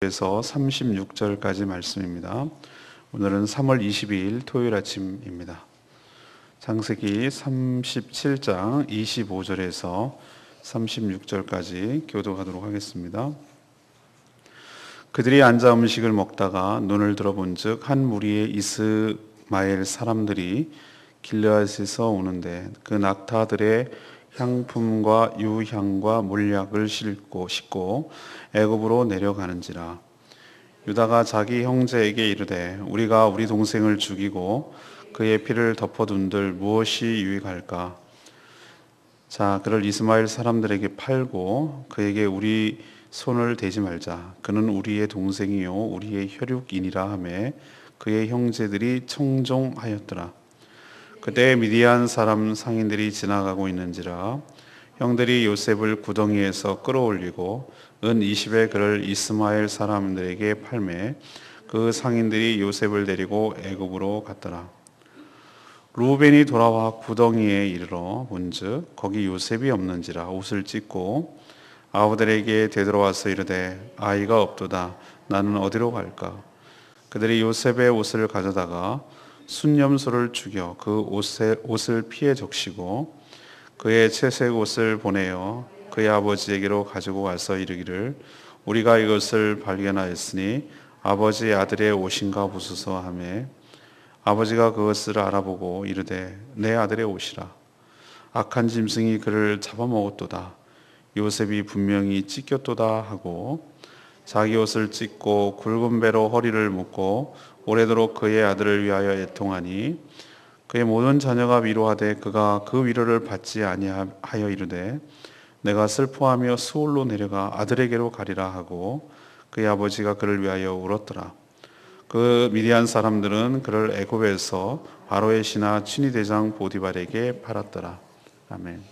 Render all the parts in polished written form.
에서 36절까지 말씀입니다. 오늘은 3월 22일 토요일 아침입니다. 창세기 37장 25절에서 36절까지 교도하도록 하겠습니다. 그들이 앉아 음식을 먹다가 눈을 들어본즉 한 무리의 이스마엘 사람들이 길르앗에서 오는데 그 낙타들의 향품과 유향과 몰약을 싣고 애굽으로 내려가는지라. 유다가 자기 형제에게 이르되 우리가 우리 동생을 죽이고 그의 피를 덮어둔들 무엇이 유익할까? 자, 그를 이스마엘 사람들에게 팔고 그에게 우리 손을 대지 말자. 그는 우리의 동생이요 우리의 혈육이니라 하매 그의 형제들이 청종하였더라. 그때 미디안 사람 상인들이 지나가고 있는지라. 형들이 요셉을 구덩이에서 끌어올리고 은 20에 그를 이스마엘 사람들에게 팔매 그 상인들이 요셉을 데리고 애굽으로 갔더라. 루벤이 돌아와 구덩이에 이르러 본즉 거기 요셉이 없는지라 옷을 찢고 아우들에게 되돌아와서 이르되 아이가 없도다. 나는 어디로 갈까? 그들이 요셉의 옷을 가져다가 순념소를 죽여 그 옷을 피에 적시고 그의 채색 옷을 보내어 그의 아버지에게로 가지고 와서 이르기를 우리가 이것을 발견하였으니 아버지의 아들의 옷인가 보소서 하매 아버지가 그것을 알아보고 이르되 내 아들의 옷이라. 악한 짐승이 그를 잡아먹었도다. 요셉이 분명히 찢겼도다 하고 자기 옷을 찢고 굵은 배로 허리를 묶고 오래도록 그의 아들을 위하여 애통하니 그의 모든 자녀가 위로하되 그가 그 위로를 받지 아니하여 이르되 내가 슬퍼하며 수올로 내려가 아들에게로 가리라 하고 그의 아버지가 그를 위하여 울었더라. 그 미디안 사람들은 그를 애굽에서 바로의 신하 친위대장 보디발에게 팔았더라. 아멘.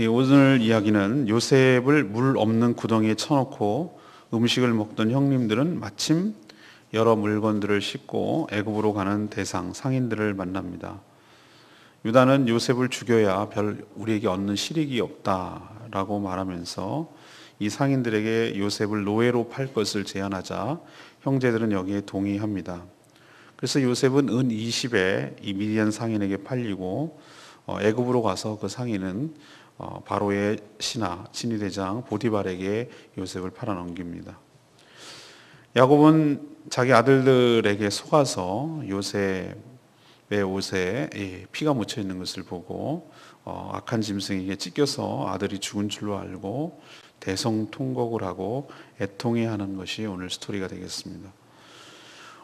오늘 이야기는 요셉을 물 없는 구덩이에 쳐놓고 음식을 먹던 형님들은 마침 여러 물건들을 싣고 애굽으로 가는 대상 상인들을 만납니다. 유다는 요셉을 죽여야 별 우리에게 얻는 실익이 없다라고 말하면서 이 상인들에게 요셉을 노예로 팔 것을 제안하자 형제들은 여기에 동의합니다. 그래서 요셉은 은 20에 이 미디안 상인에게 팔리고 애굽으로 가서 그 상인은 바로의 신하 친위대장 보디발에게 요셉을 팔아넘깁니다. 야곱은 자기 아들들에게 속아서 요셉의 옷에 피가 묻혀 있는 것을 보고 악한 짐승에게 찢겨서 아들이 죽은 줄로 알고 대성통곡을 하고 애통해하는 것이 오늘 스토리가 되겠습니다.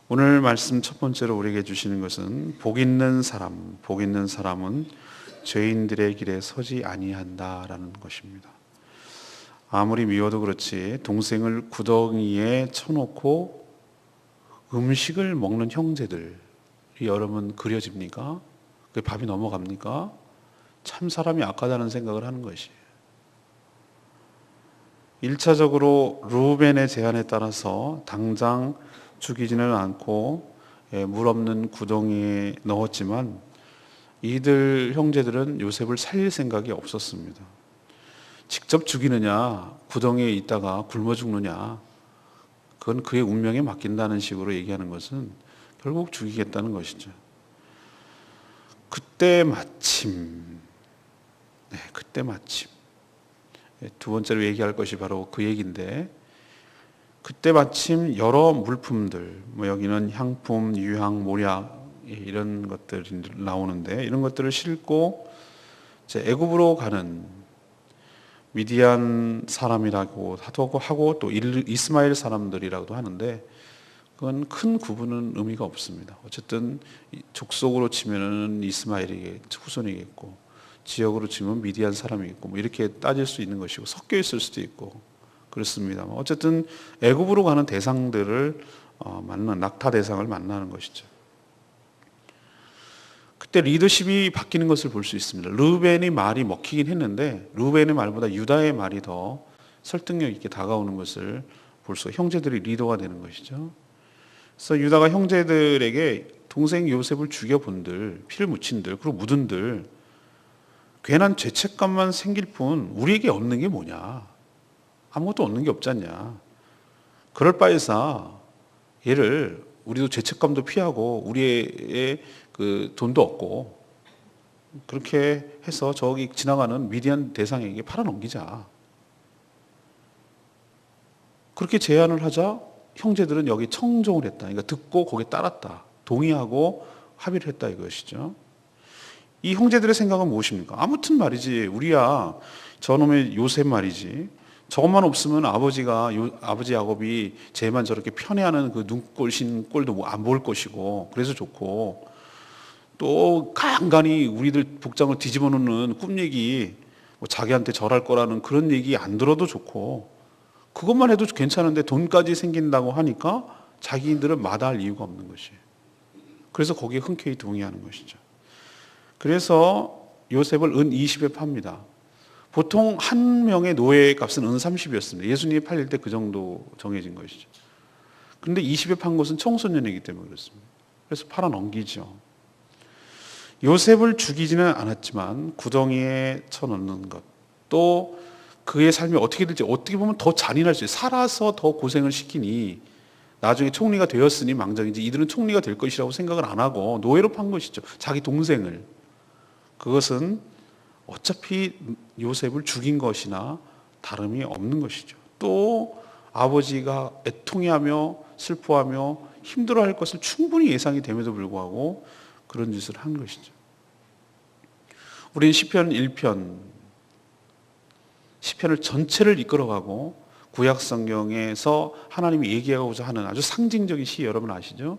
오늘 말씀 첫 번째로 우리에게 주시는 것은 복 있는 사람은 죄인들의 길에 서지 아니한다라는 것입니다. 아무리 미워도 그렇지 동생을 구덩이에 쳐놓고 음식을 먹는 형제들이 여러분 그려집니까? 그 밥이 넘어갑니까? 참 사람이 악하다는 생각을 하는 것이에요. 1차적으로 루벤의 제안에 따라서 당장 죽이지는 않고 물 없는 구덩이에 넣었지만 이들 형제들은 요셉을 살릴 생각이 없었습니다. 직접 죽이느냐 구덩이에 있다가 굶어 죽느냐 그건 그의 운명에 맡긴다는 식으로 얘기하는 것은 결국 죽이겠다는 것이죠. 그때 마침 두 번째로 얘기할 것이 바로 그 얘기인데 그때 마침 여러 물품들 여기는 향품, 유향, 몰약 이런 것들이 나오는데 이런 것들을 싣고 애굽으로 가는 미디안 사람이라고 하고 또 이스마엘 사람들이라고도 하는데 그건 큰 구분은 의미가 없습니다. 어쨌든 족속으로 치면은 이스마엘에게 후손이겠고 지역으로 치면 미디안 사람이겠고 이렇게 따질 수 있는 것이고 섞여 있을 수도 있고 그렇습니다. 어쨌든 애굽으로 가는 대상들을 만나는 낙타 대상을 만나는 것이죠. 그때 리더십이 바뀌는 것을 볼 수 있습니다. 르우벤의 말이 먹히긴 했는데 르우벤의 말보다 유다의 말이 더 설득력 있게 다가오는 것을 볼 수 형제들이 리더가 되는 것이죠. 그래서 유다가 형제들에게 동생 요셉을 죽여본들 피를 묻힌들 그리고 묻은들 괜한 죄책감만 생길 뿐 우리에게 얻는 게 뭐냐 아무것도 얻는 게 없지 않냐 그럴 바에서 얘를 우리도 죄책감도 피하고 우리의 그 돈도 없고 그렇게 해서 저기 지나가는 미디안 대상에게 팔아넘기자. 그렇게 제안을 하자 형제들은 여기 청종을 했다. 그러니까 듣고 거기에 따랐다. 동의하고 합의를 했다 이것이죠. 이 형제들의 생각은 무엇입니까? 아무튼 말이지 우리야 저놈의 요셉 말이지. 저것만 없으면 아버지 야곱이 쟤만 저렇게 편애하는 그 눈꼴신 꼴도 안 볼 것이고 그래서 좋고 또 간간히 우리들 복장을 뒤집어 놓는 꿈 얘기 뭐 자기한테 절할 거라는 그런 얘기 안 들어도 좋고 그것만 해도 괜찮은데 돈까지 생긴다고 하니까 자기들은 마다할 이유가 없는 것이에요. 그래서 거기에 흔쾌히 동의하는 것이죠. 그래서 요셉을 은 20에 팝니다. 보통 한 명의 노예 값은 은 30이었습니다. 예수님이 팔릴 때 그 정도 정해진 것이죠. 그런데 20에 판 것은 청소년이기 때문에 그렇습니다. 그래서 팔아 넘기죠. 요셉을 죽이지는 않았지만 구덩이에 쳐넣는 것, 또 그의 삶이 어떻게 될지 어떻게 보면 더 잔인할 수 있어요. 살아서 더 고생을 시키니 나중에 총리가 되었으니 망정이지 이들은 총리가 될 것이라고 생각을 안 하고 노예로 판 것이죠. 자기 동생을. 그것은 어차피 요셉을 죽인 것이나 다름이 없는 것이죠. 또 아버지가 애통해하며 슬퍼하며 힘들어할 것을 충분히 예상이 됨에도 불구하고 그런 짓을 한 것이죠. 우리는 시편 1편, 시편을 전체를 이끌어가고 구약 성경에서 하나님이 얘기하고자 하는 아주 상징적인 시 여러분 아시죠?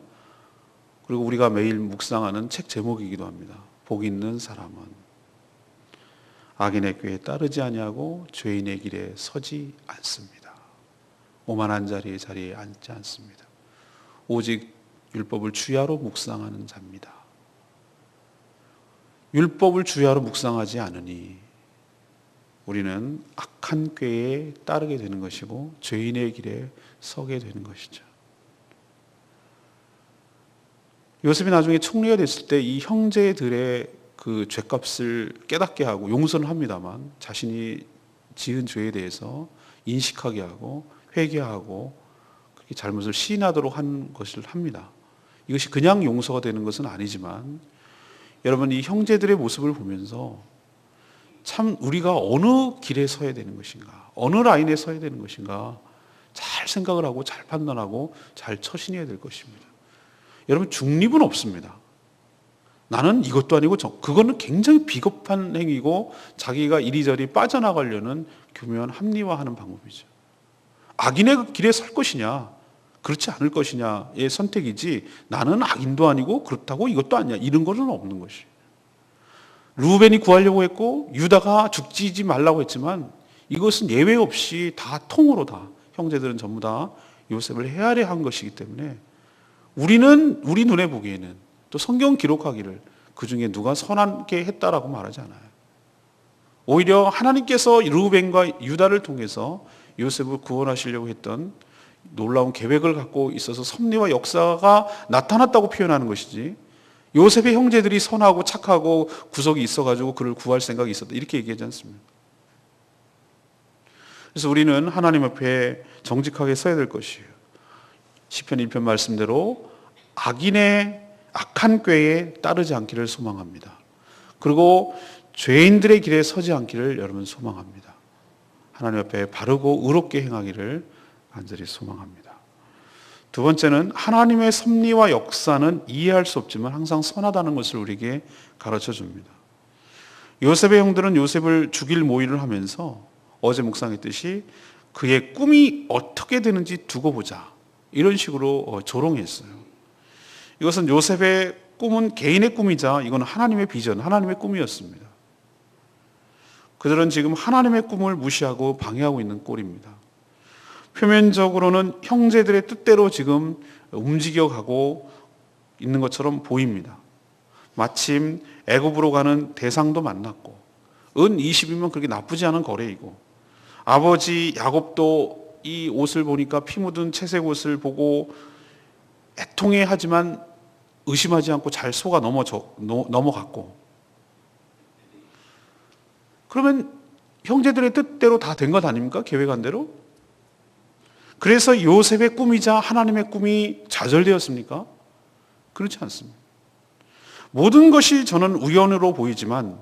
그리고 우리가 매일 묵상하는 책 제목이기도 합니다. 복 있는 사람은 악인의 꾀에 따르지 아니하고 죄인의 길에 서지 않습니다. 오만한 자리에 앉지 않습니다. 오직 율법을 주야로 묵상하는 자입니다. 율법을 주야로 묵상하지 않으니 우리는 악한 꾀에 따르게 되는 것이고 죄인의 길에 서게 되는 것이죠. 요셉이 나중에 총리가 됐을 때 이 형제들의 그 죄값을 깨닫게 하고 용서는 합니다만 자신이 지은 죄에 대해서 인식하게 하고 회개하고 그렇게 잘못을 시인하도록 한 것을 합니다. 이것이 그냥 용서가 되는 것은 아니지만 여러분 이 형제들의 모습을 보면서 참 우리가 어느 길에 서야 되는 것인가, 어느 라인에 서야 되는 것인가 잘 생각을 하고 잘 판단하고 잘 처신해야 될 것입니다. 여러분 중립은 없습니다. 나는 이것도 아니고 그거는 굉장히 비겁한 행위고 자기가 이리저리 빠져나가려는 교묘한 합리화하는 방법이죠. 악인의 길에 설 것이냐 그렇지 않을 것이냐의 선택이지 나는 악인도 아니고 그렇다고 이것도 아니야 이런 것은 없는 것이. 루벤이 구하려고 했고 유다가 죽지 말라고 했지만 이것은 예외 없이 다 통으로 다 형제들은 전부 다 요셉을 헤아려 한 것이기 때문에 우리는 우리 눈에 보기에는 또 성경 기록하기를 그 중에 누가 선하게 했다라고 말하지 않아요. 오히려 하나님께서 루벤과 유다를 통해서 요셉을 구원하시려고 했던 놀라운 계획을 갖고 있어서 섭리와 역사가 나타났다고 표현하는 것이지 요셉의 형제들이 선하고 착하고 구석이 있어가지고 그를 구할 생각이 있었다 이렇게 얘기하지 않습니다. 그래서 우리는 하나님 앞에 정직하게 서야 될 것이에요. 시편 1편 말씀대로 악인의 악한 꾀에 따르지 않기를 소망합니다. 그리고 죄인들의 길에 서지 않기를 여러분 소망합니다. 하나님 앞에 바르고 의롭게 행하기를 간절히 소망합니다. 두 번째는 하나님의 섭리와 역사는 이해할 수 없지만 항상 선하다는 것을 우리에게 가르쳐 줍니다. 요셉의 형들은 요셉을 죽일 모의를 하면서 어제 묵상했듯이 그의 꿈이 어떻게 되는지 두고 보자 이런 식으로 조롱했어요. 이것은 요셉의 꿈은 개인의 꿈이자 이건 하나님의 비전, 하나님의 꿈이었습니다. 그들은 지금 하나님의 꿈을 무시하고 방해하고 있는 꼴입니다. 표면적으로는 형제들의 뜻대로 지금 움직여가고 있는 것처럼 보입니다. 마침 애굽으로 가는 대상도 만났고 은 20이면 그렇게 나쁘지 않은 거래이고 아버지 야곱도 이 옷을 보니까 피 묻은 채색 옷을 보고 애통해하지만 의심하지 않고 잘 속아 넘어갔고 그러면 형제들의 뜻대로 다 된 것 아닙니까? 계획한 대로? 그래서 요셉의 꿈이자 하나님의 꿈이 좌절되었습니까? 그렇지 않습니다. 모든 것이 저는 우연으로 보이지만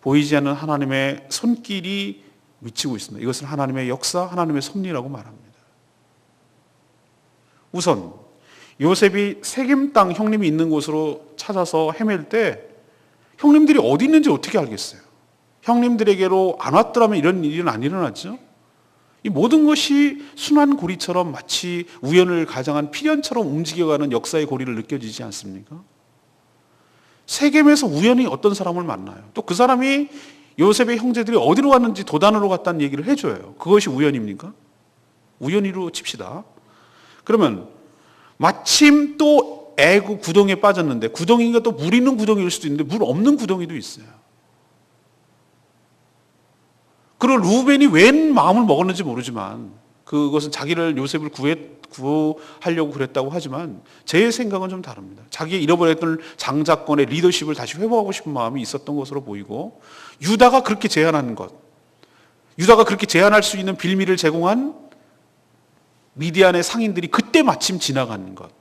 보이지 않는 하나님의 손길이 미치고 있습니다. 이것은 하나님의 역사, 하나님의 섭리라고 말합니다. 우선 요셉이 세겜 땅 형님이 있는 곳으로 찾아서 헤맬 때 형님들이 어디 있는지 어떻게 알겠어요? 형님들에게로 안 왔더라면 이런 일은 안 일어났죠. 이 모든 것이 순환 고리처럼 마치 우연을 가장한 필연처럼 움직여가는 역사의 고리를 느껴지지 않습니까? 세겜에서 우연히 어떤 사람을 만나요. 또 그 사람이 요셉의 형제들이 어디로 갔는지 도단으로 갔다는 얘기를 해줘요. 그것이 우연입니까? 우연히로 칩시다. 그러면 마침 또 애구 구덩이에 빠졌는데, 구덩이가 또 물 있는 구덩이일 수도 있는데 물 없는 구덩이도 있어요. 그리고 루벤이 웬 마음을 먹었는지 모르지만 그것은 자기를 요셉을 구하려고 그랬다고 하지만 제 생각은 좀 다릅니다. 자기의 잃어버렸던 장자권의 리더십을 다시 회복하고 싶은 마음이 있었던 것으로 보이고, 유다가 그렇게 제안한 것, 유다가 그렇게 제안할 수 있는 빌미를 제공한 미디안의 상인들이 그때 마침 지나가는 것,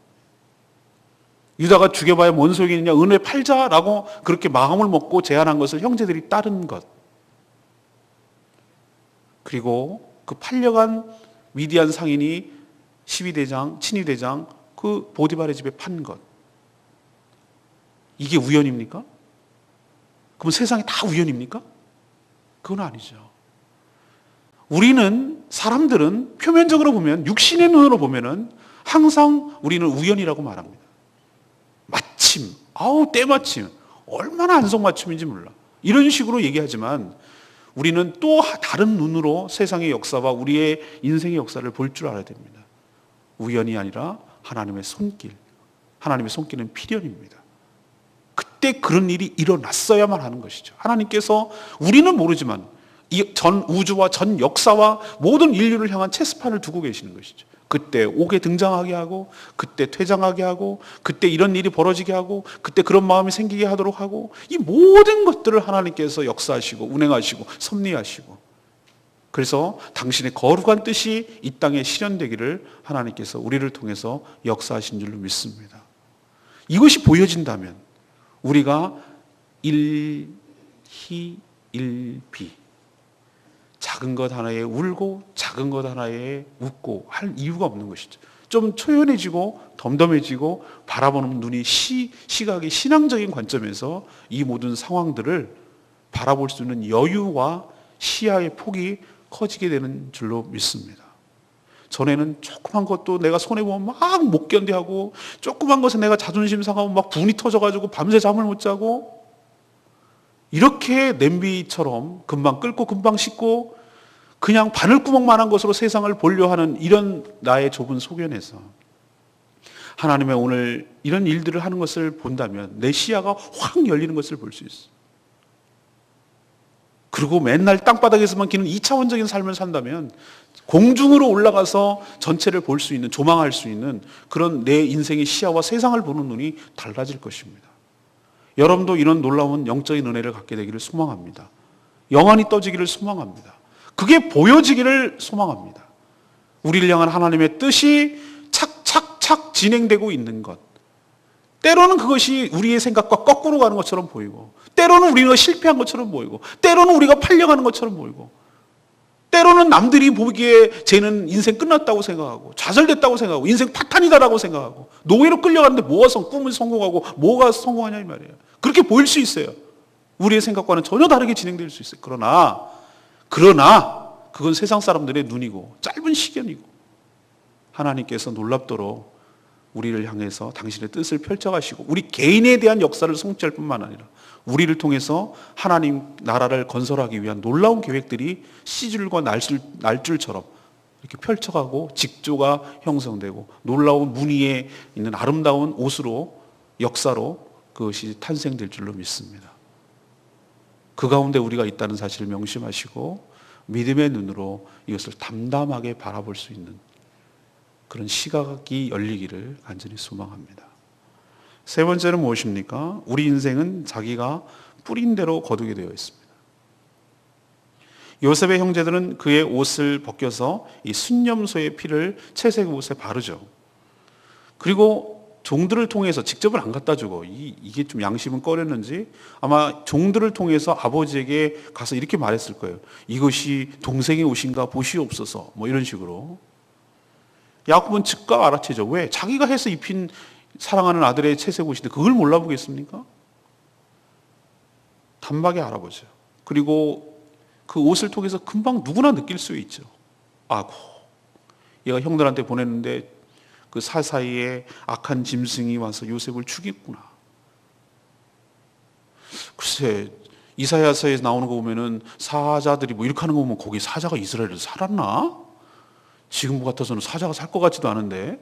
유다가 죽여봐야 뭔 소용이냐, 은혜 팔자라고 그렇게 마음을 먹고 제안한 것을 형제들이 따른 것, 그리고 그 팔려간 미디안 상인이 12대장, 친위대장 그 보디발의 집에 판 것, 이게 우연입니까? 그럼 세상이 다 우연입니까? 그건 아니죠. 우리는, 사람들은 표면적으로 보면, 육신의 눈으로 보면은 항상 우리는 우연이라고 말합니다. 마침, 때마침, 얼마나 안성맞춤인지 몰라, 이런 식으로 얘기하지만 우리는 또 다른 눈으로 세상의 역사와 우리의 인생의 역사를 볼 줄 알아야 됩니다. 우연이 아니라 하나님의 손길, 하나님의 손길은 필연입니다. 그때 그런 일이 일어났어야만 하는 것이죠. 하나님께서, 우리는 모르지만 이 전 우주와 전 역사와 모든 인류를 향한 체스판을 두고 계시는 것이죠. 그때 옥에 등장하게 하고, 그때 퇴장하게 하고, 그때 이런 일이 벌어지게 하고, 그때 그런 마음이 생기게 하도록 하고, 이 모든 것들을 하나님께서 역사하시고 운행하시고 섭리하시고, 그래서 당신의 거룩한 뜻이 이 땅에 실현되기를 하나님께서 우리를 통해서 역사하신 줄로 믿습니다. 이것이 보여진다면 우리가 일희일비, 작은 것 하나에 울고 작은 것 하나에 웃고 할 이유가 없는 것이죠. 좀 초연해지고 덤덤해지고 바라보는 눈이 시각이 신앙적인 관점에서 이 모든 상황들을 바라볼 수 있는 여유와 시야의 폭이 커지게 되는 줄로 믿습니다. 전에는 조그만 것도 내가 손해보면 막 못 견뎌하고, 조그만 것에 내가 자존심 상하고 막 분이 터져가지고 밤새 잠을 못 자고, 이렇게 냄비처럼 금방 끓고 금방 식고 그냥 바늘구멍만한 것으로 세상을 보려 하는 이런 나의 좁은 소견에서 하나님의 오늘 이런 일들을 하는 것을 본다면 내 시야가 확 열리는 것을 볼 수 있어요. 그리고 맨날 땅바닥에서만 기는 2차원적인 삶을 산다면 공중으로 올라가서 전체를 볼 수 있는, 조망할 수 있는 그런 내 인생의 시야와 세상을 보는 눈이 달라질 것입니다. 여러분도 이런 놀라운 영적인 은혜를 갖게 되기를 소망합니다. 영안이 떠지기를 소망합니다. 그게 보여지기를 소망합니다. 우리를 향한 하나님의 뜻이 착착착 진행되고 있는 것, 때로는 그것이 우리의 생각과 거꾸로 가는 것처럼 보이고, 때로는 우리가 실패한 것처럼 보이고, 때로는 우리가 팔려가는 것처럼 보이고, 때로는 남들이 보기에 쟤는 인생 끝났다고 생각하고 좌절됐다고 생각하고 인생 파탄이다라고 생각하고 노예로 끌려가는데 뭐가 꿈을 성공하고 뭐가 성공하냐 이 말이에요. 그렇게 보일 수 있어요. 우리의 생각과는 전혀 다르게 진행될 수 있어요. 그러나 그건 세상 사람들의 눈이고 짧은 시견이고, 하나님께서 놀랍도록 우리를 향해서 당신의 뜻을 펼쳐가시고 우리 개인에 대한 역사를 성취할 뿐만 아니라 우리를 통해서 하나님 나라를 건설하기 위한 놀라운 계획들이 씨줄과 날줄처럼 이렇게 펼쳐가고 직조가 형성되고 놀라운 무늬에 있는 아름다운 옷으로, 역사로 그것이 탄생될 줄로 믿습니다. 그 가운데 우리가 있다는 사실을 명심하시고 믿음의 눈으로 이것을 담담하게 바라볼 수 있는 그런 시각이 열리기를 간절히 소망합니다. 세 번째는 무엇입니까? 우리 인생은 자기가 뿌린 대로 거두게 되어 있습니다. 요셉의 형제들은 그의 옷을 벗겨서 이 순념소의 피를 채색 옷에 바르죠. 그리고 종들을 통해서 직접은 안 갖다 주고, 이게 좀 양심은 꺼렸는지 아마 종들을 통해서 아버지에게 가서 이렇게 말했을 거예요. 이것이 동생의 옷인가 보시옵소서, 뭐 이런 식으로. 야곱은 즉각 알아채죠. 왜? 자기가 해서 입힌 사랑하는 아들의 채색 옷인데 그걸 몰라보겠습니까? 단박에 알아보죠. 그리고 그 옷을 통해서 금방 누구나 느낄 수 있죠. 아고, 얘가 형들한테 보냈는데 그 사사이에 악한 짐승이 와서 요셉을 죽였구나. 글쎄, 이사야서에 나오는 거 보면은 사자들이 뭐 이렇게 하는 거 보면 거기 사자가 이스라엘에서 살았나? 지금 같아서는 사자가 살 것 같지도 않은데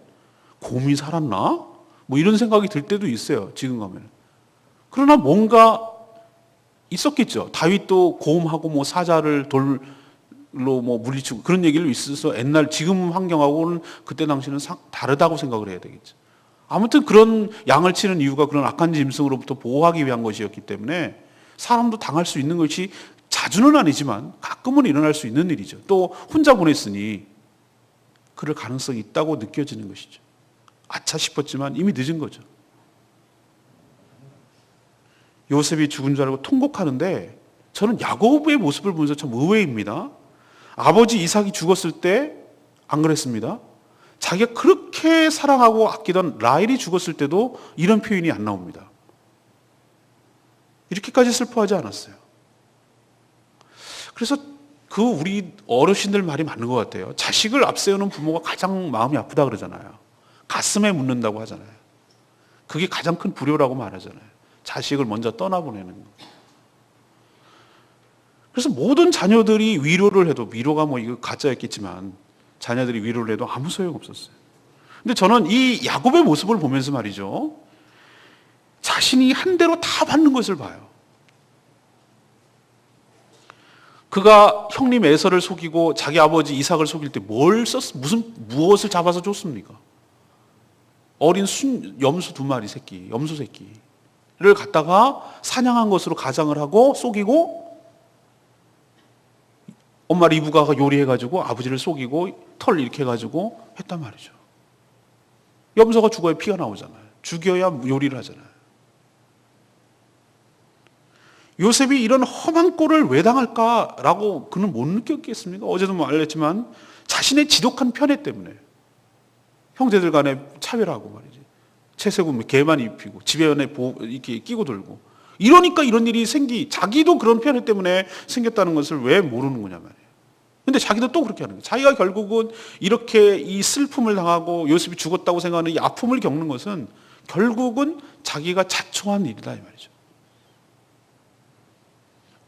곰이 살았나? 뭐 이런 생각이 들 때도 있어요. 지금 가면. 그러나 뭔가 있었겠죠. 다윗도 곰하고 뭐 사자를 돌로 뭐 물리치고 그런 얘기를 있어서 옛날 지금 환경하고는 그때 당시는 다르다고 생각을 해야 되겠죠. 아무튼 그런 양을 치는 이유가 그런 악한 짐승으로부터 보호하기 위한 것이었기 때문에 사람도 당할 수 있는 것이 자주는 아니지만 가끔은 일어날 수 있는 일이죠. 또 혼자 보냈으니 그럴 가능성이 있다고 느껴지는 것이죠. 아차 싶었지만 이미 늦은 거죠. 요셉이 죽은 줄 알고 통곡하는데 저는 야곱의 모습을 보면서 참 의외입니다. 아버지 이삭이 죽었을 때 안 그랬습니다. 자기가 그렇게 사랑하고 아끼던 라헬이 죽었을 때도 이런 표현이 안 나옵니다. 이렇게까지 슬퍼하지 않았어요. 그래서 그 우리 어르신들 말이 맞는 것 같아요. 자식을 앞세우는 부모가 가장 마음이 아프다 그러잖아요. 가슴에 묻는다고 하잖아요. 그게 가장 큰 불효라고 말하잖아요. 자식을 먼저 떠나보내는 거. 그래서 모든 자녀들이 위로를 해도, 위로가 뭐 이거 가짜였겠지만 자녀들이 위로를 해도 아무 소용 없었어요. 근데 저는 이 야곱의 모습을 보면서 말이죠, 자신이 한 대로 다 받는 것을 봐요. 그가 형님 에서를 속이고 자기 아버지 이삭을 속일 때 무엇을 잡아서 줬습니까? 어린 염소 2마리 새끼, 염소 새끼를 갖다가 사냥한 것으로 가장을 하고 속이고, 엄마 리브가가 요리해가지고 아버지를 속이고 털 이렇게 해가지고 했단 말이죠. 염소가 죽어야 피가 나오잖아요. 죽여야 요리를 하잖아요. 요셉이 이런 험한 꼴을 왜 당할까라고 그는 못 느꼈겠습니까? 어제도 말했지만 자신의 지독한 편애 때문에 형제들 간에 차별하고 말이지. 채색은 개만 입히고 집에 이렇게 끼고 돌고 이러니까 이런 일이 자기도 그런 편애 때문에 생겼다는 것을 왜 모르는 거냐 말이에요. 근데 자기도 또 그렇게 하는 거예요. 자기가 결국은 이렇게 이 슬픔을 당하고 요셉이 죽었다고 생각하는 이 아픔을 겪는 것은 결국은 자기가 자초한 일이다 이 말이죠.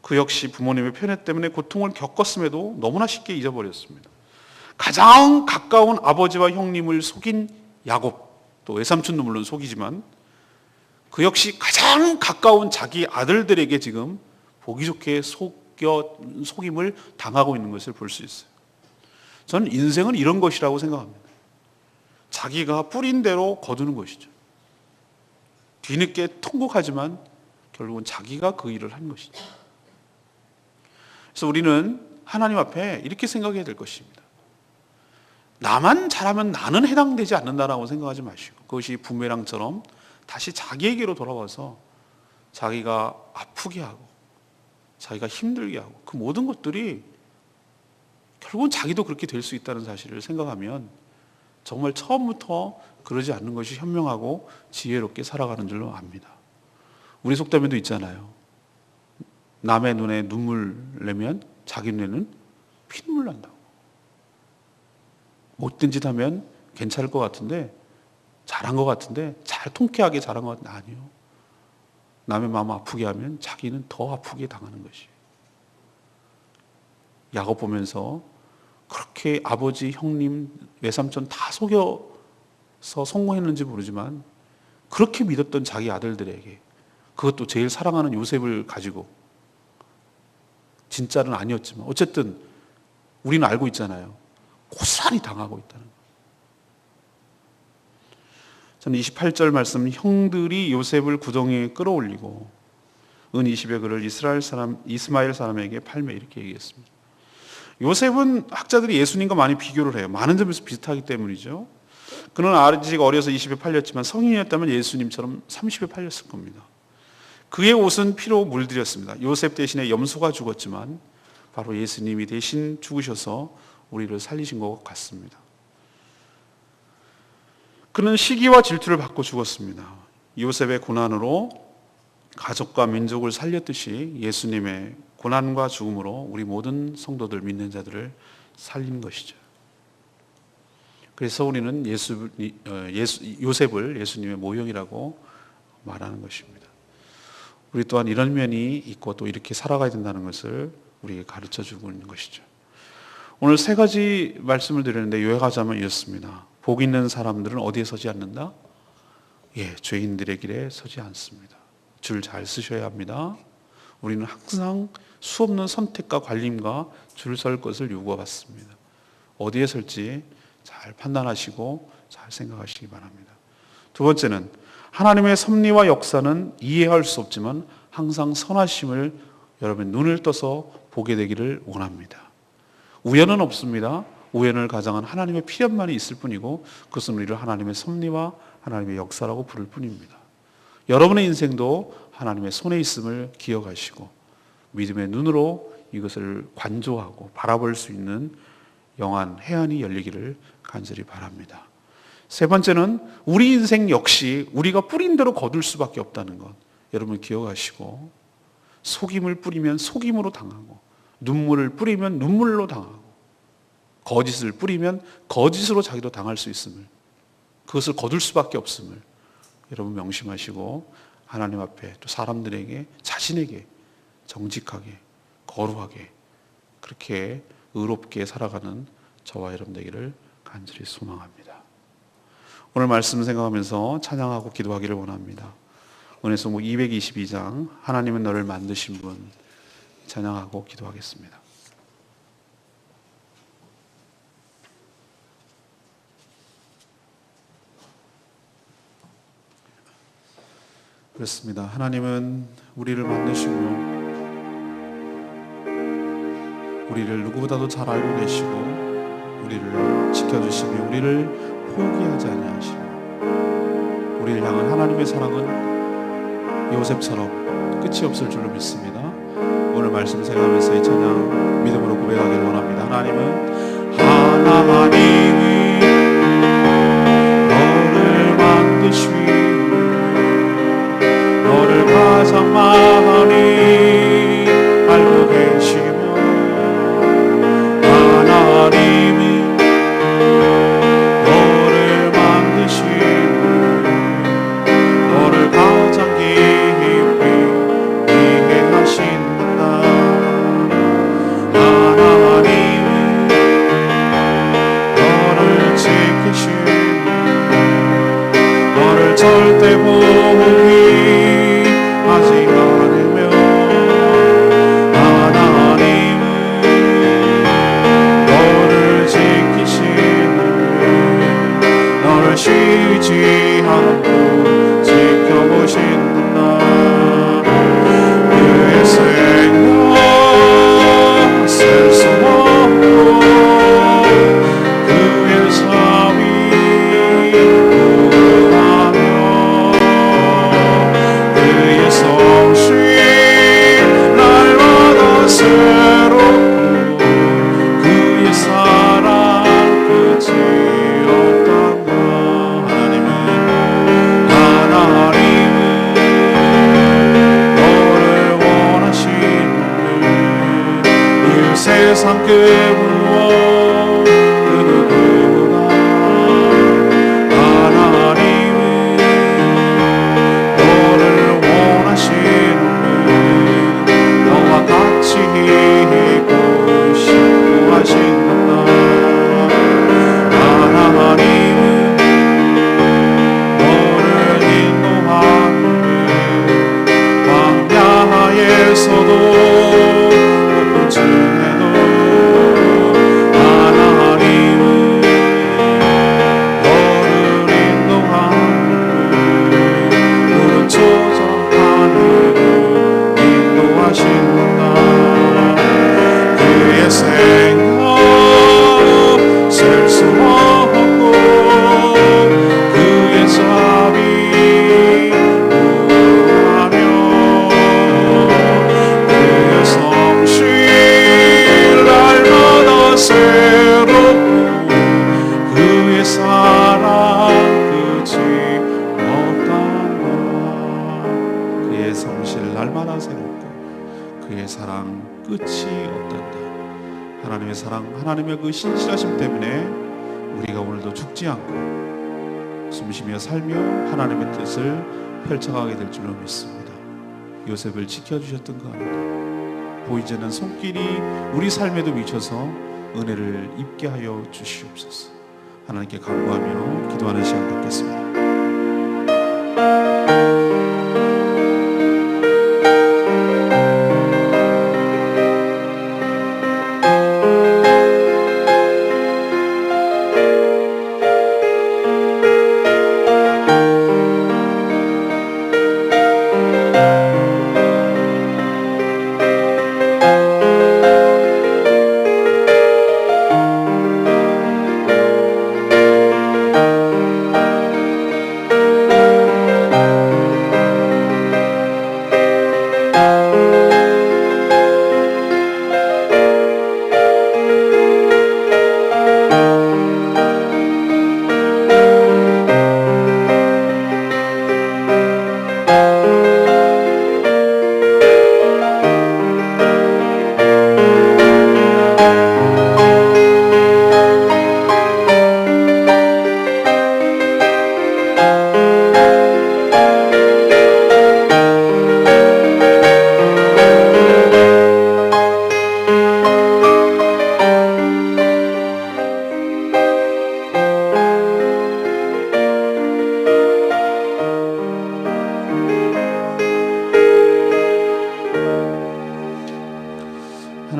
그 역시 부모님의 편애 때문에 고통을 겪었음에도 너무나 쉽게 잊어버렸습니다. 가장 가까운 아버지와 형님을 속인 야곱, 또 외삼촌도 물론 속이지만 그 역시 가장 가까운 자기 아들들에게 지금 보기 좋게 속임을 당하고 있는 것을 볼 수 있어요. 저는 인생은 이런 것이라고 생각합니다. 자기가 뿌린 대로 거두는 것이죠. 뒤늦게 통곡하지만 결국은 자기가 그 일을 한 것이죠. 그래서 우리는 하나님 앞에 이렇게 생각해야 될 것입니다. 나만 잘하면 나는 해당되지 않는다라고 생각하지 마시고, 그것이 부메랑처럼 다시 자기에게로 돌아와서 자기가 아프게 하고 자기가 힘들게 하고 그 모든 것들이 결국은 자기도 그렇게 될 수 있다는 사실을 생각하면 정말 처음부터 그러지 않는 것이 현명하고 지혜롭게 살아가는 줄로 압니다. 우리 속담에도 있잖아요. 남의 눈에 눈물 내면 자기 눈에는 피눈물 난다고. 못된 짓 하면 괜찮을 것 같은데, 잘한 것 같은데, 잘 통쾌하게 잘한 것 같은데 아니요. 남의 마음 아프게 하면 자기는 더 아프게 당하는 것이에요. 야곱 보면서 그렇게 아버지, 형님, 외삼촌 다 속여서 성공했는지 모르지만 그렇게 믿었던 자기 아들들에게, 그것도 제일 사랑하는 요셉을 가지고, 진짜는 아니었지만 어쨌든 우리는 알고 있잖아요. 고스란히 당하고 있다는 거예요. 저는 28절 말씀, 형들이 요셉을 구덩이에 끌어올리고 은 20의 그를 이스마엘 사람에게 팔매, 이렇게 얘기했습니다. 요셉은 학자들이 예수님과 많이 비교를 해요. 많은 점에서 비슷하기 때문이죠. 그는 아직 어려서 20에 팔렸지만 성인이었다면 예수님처럼 30에 팔렸을 겁니다. 그의 옷은 피로 물들였습니다. 요셉 대신에 염소가 죽었지만 바로 예수님이 대신 죽으셔서 우리를 살리신 것 같습니다. 그는 시기와 질투를 받고 죽었습니다. 요셉의 고난으로 가족과 민족을 살렸듯이 예수님의 고난과 죽음으로 우리 모든 성도들, 믿는 자들을 살린 것이죠. 그래서 우리는 요셉을 예수님의 모형이라고 말하는 것입니다. 우리 또한 이런 면이 있고 또 이렇게 살아가야 된다는 것을 우리에게 가르쳐 주고 있는 것이죠. 오늘 세 가지 말씀을 드렸는데 요약하자면 이렇습니다. 복 있는 사람들은 어디에 서지 않는다? 죄인들의 길에 서지 않습니다. 줄 잘 쓰셔야 합니다. 우리는 항상 수없는 선택과 관림과 줄 설 것을 요구받습니다. 어디에 설지 잘 판단하시고 잘 생각하시기 바랍니다. 두 번째는 하나님의 섭리와 역사는 이해할 수 없지만 항상 선하심을 여러분 눈을 떠서 보게 되기를 원합니다. 우연은 없습니다. 우연을 가장한 하나님의 필연만이 있을 뿐이고 그것은 우리를 하나님의 섭리와 하나님의 역사라고 부를 뿐입니다. 여러분의 인생도 하나님의 손에 있음을 기억하시고 믿음의 눈으로 이것을 관조하고 바라볼 수 있는 영안, 해안이 열리기를 간절히 바랍니다. 세 번째는 우리 인생 역시 우리가 뿌린 대로 거둘 수밖에 없다는 것 여러분 기억하시고 속임을 뿌리면 속임으로 당하고 눈물을 뿌리면 눈물로 당하고 거짓을 뿌리면 거짓으로 자기도 당할 수 있음을 그것을 거둘 수밖에 없음을 여러분 명심하시고 하나님 앞에 또 사람들에게 자신에게 정직하게 거룩하게 그렇게 의롭게 살아가는 저와 여러분 되기를 간절히 소망합니다. 오늘 말씀 생각하면서 찬양하고 기도하기를 원합니다. 은혜송목 222장 하나님은 너를 만드신 분 찬양하고 기도하겠습니다. 그렇습니다. 하나님은 우리를 만드시고 우리를 누구보다도 잘 알고 계시고 우리를 지켜주시며 우리를 포기하지 아니하시고 우리를 향한 하나님의 사랑은 요셉처럼 끝이 없을 줄로 믿습니다. 오늘 말씀 생각하면서 이 찬양 믿음으로 고백하기를 원합니다. 하나님은 너를 만드시고 너를 가장 많이 알고 계시며 하나님은 너를 만드시고 너를 가장 깊이 이해하신다. 하나님은 너를 지키시고 너를 절대 포기하지 않으며 하나님은 너를 지키시는 너를 쉬지 않고 지켜보신다. 그의 생명 셀 수 없고 그의 삶이 무궁하며 그의 성실 날마다 새롭고 그의 사랑 끝이 없단다. 하나님은 너를 원하시는 이 세상 그 무엇 그 누구보다 하나님은 너를 원하시는 너와 같이 있고 싶어 하신다. 하나님은 너를 인도하는 광야에서도 높은 층에도 사랑 끝이 없단다. 그의 성실 날마다 새롭고 그의 사랑 끝이 없단다. 하나님의 사랑, 하나님의 그 신실하심 때문에 우리가 오늘도 죽지 않고 숨쉬며 살며 하나님의 뜻을 펼쳐가게 될 줄로 믿습니다. 요셉을 지켜주셨던 그 하나님, 보이지 않는 손길이 우리 삶에도 미쳐서 은혜를 입게 하여 주시옵소서. 하나님께 간구하며 기도하는 시간 갖겠습니다.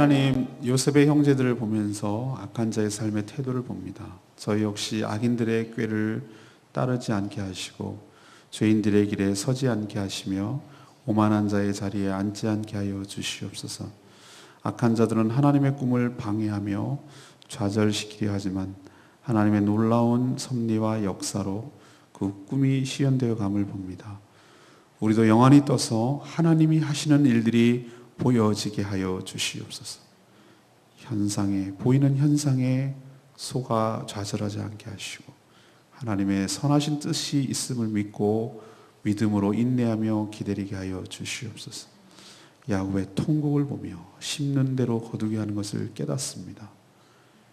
하나님, 요셉의 형제들을 보면서 악한 자의 삶의 태도를 봅니다. 저희 역시 악인들의 꾀를 따르지 않게 하시고 죄인들의 길에 서지 않게 하시며 오만한 자의 자리에 앉지 않게 하여 주시옵소서. 악한 자들은 하나님의 꿈을 방해하며 좌절시키려 하지만 하나님의 놀라운 섭리와 역사로 그 꿈이 실현되어 감을 봅니다. 우리도 영안이 떠서 하나님이 하시는 일들이 보여지게 하여 주시옵소서. 보이는 현상에 속아 좌절하지 않게 하시고 하나님의 선하신 뜻이 있음을 믿고 믿음으로 인내하며 기다리게 하여 주시옵소서. 야곱의 통곡을 보며 심는 대로 거두게 하는 것을 깨닫습니다.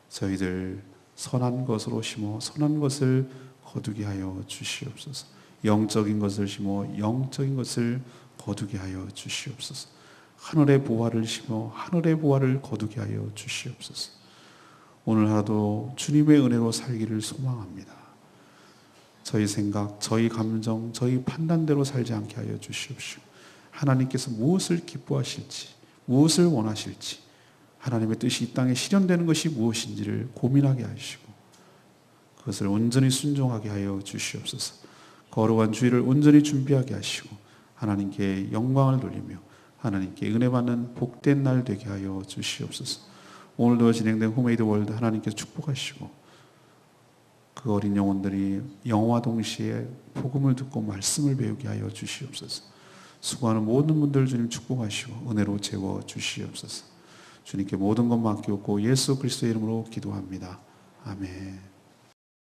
저희들 선한 것으로 심어 선한 것을 거두게 하여 주시옵소서. 영적인 것을 심어 영적인 것을 거두게 하여 주시옵소서. 하늘의 보화를 심어 하늘의 보화를 거두게 하여 주시옵소서. 오늘 하루도 주님의 은혜로 살기를 소망합니다. 저희 생각, 저희 감정, 저희 판단대로 살지 않게 하여 주시옵시고 하나님께서 무엇을 기뻐하실지, 무엇을 원하실지, 하나님의 뜻이 이 땅에 실현되는 것이 무엇인지를 고민하게 하시고 그것을 온전히 순종하게 하여 주시옵소서. 거룩한 주일을 온전히 준비하게 하시고 하나님께 영광을 돌리며 하나님께 은혜 받는 복된 날 되게 하여 주시옵소서. 오늘도 진행된 홈메이드 월드 하나님께서 축복하시고 그 어린 영혼들이 영어와 동시에 복음을 듣고 말씀을 배우게 하여 주시옵소서. 수고하는 모든 분들 주님 축복하시고 은혜로 채워 주시옵소서. 주님께 모든 것 맡기고 예수 그리스도의 이름으로 기도합니다. 아멘.